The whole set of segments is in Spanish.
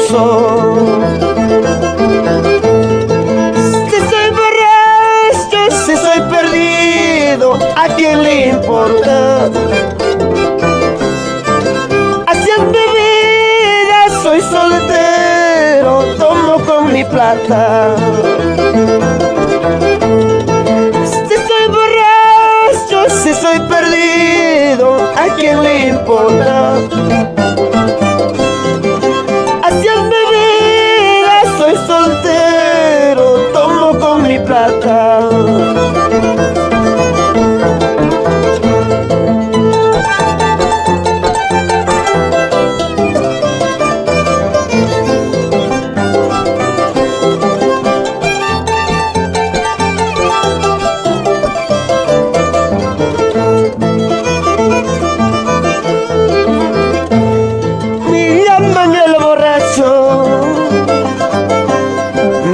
tramposo. Si soy borracho, si soy perdido, ¿a quién le importa? Así es mi vida, soy soltero, tomo con mi plata. Si soy borracho, si soy perdido, ¿a quién le importa? Así es mi vida, soy soltero, tomo con mi plata.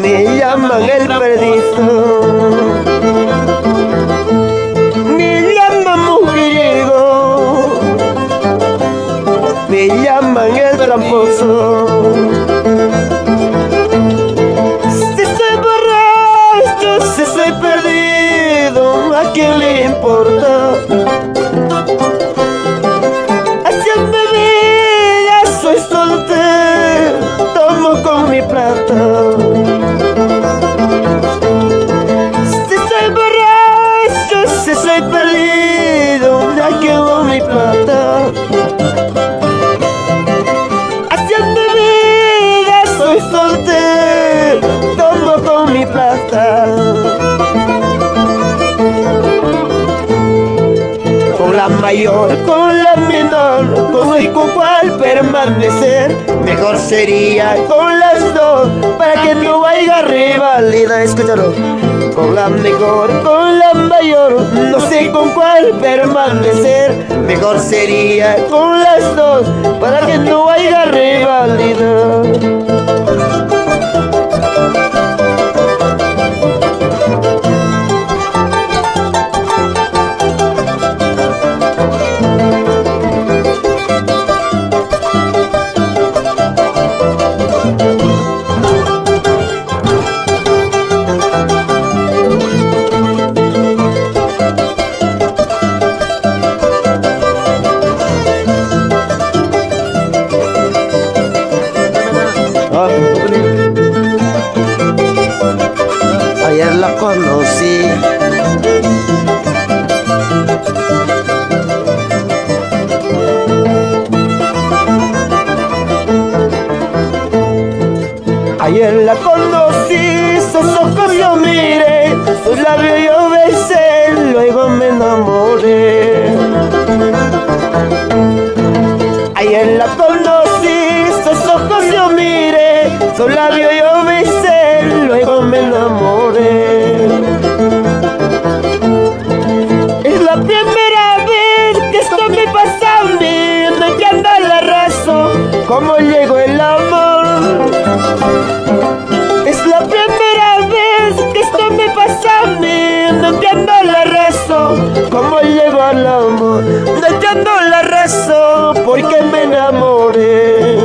Me llaman el perdido, me llaman mujeriego, me llaman el tramposo. Si soy borracho, si soy perdido, ¿a quién le importa? Así es mi vida, soy soltero, tomo con mi plata. Si soy borracho, si soy perdido, ¿a quién va mi plata? Así es mi vida, soy soltero, tomo con mi plata. Con la mayor, con la menor, con cuál permanecer. Mejor sería con las dos, para que no haya rivalidad. Escúchalo. Con la mejor, con la mayor, no sé con cuál permanecer. Mejor sería con las dos, para que no haya rivalidad. Ayer la conocí, ayer la conocí, sus ojos yo miré, sus labios yo besé, luego me enamoré. Ayer la conocí, sus ojos yo miré, sus labios yo besé, luego me enamoré. Es la primera vez que esto me pasa a mí, no entiendo la razón, cómo llegó el amor. Es la primera vez que esto me pasa a mí, no entiendo la razón, cómo llegó el amor. No entiendo la razón, por qué me enamoré.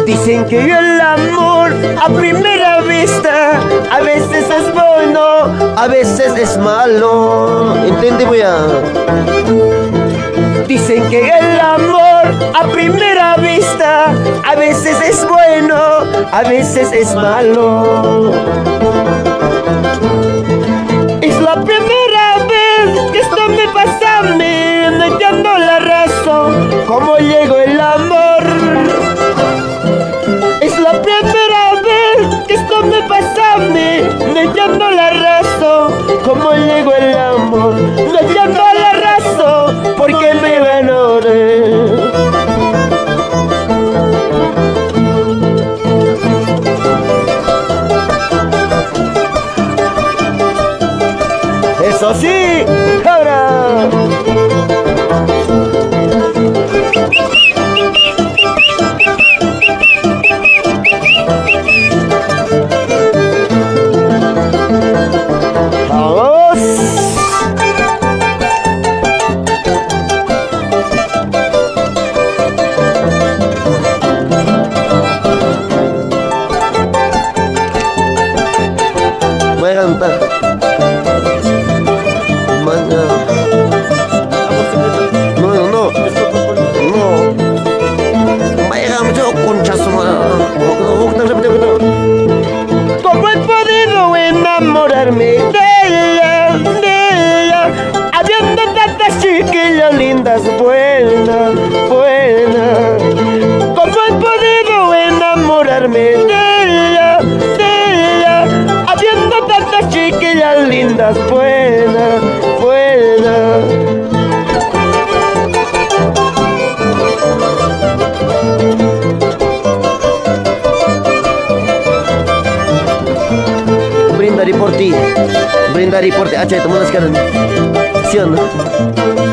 Dicen que el amor a primera vista a veces es bueno, a veces es malo. ¿Entiende, voy a? Dicen que el amor a primera vista a veces es bueno, a veces es malo. Es la primera vez que esto me pasa a mí, no entiendo la razón, cómo llegó el amor. Pero sí, ahora. Vamos. Voy a cantar. No, no, no. No. Vaya, mucho conchazo. ¿Cómo he podido enamorarme de ella, habiendo tantas chiquillas lindas, buenas, buenas? ¿Cómo he podido enamorarme de ella, habiendo tantas chiquillas lindas, buenas, buenas? Brindaré por ti, brindaré por ti. Acha, toma las caras. ¿Sí o no?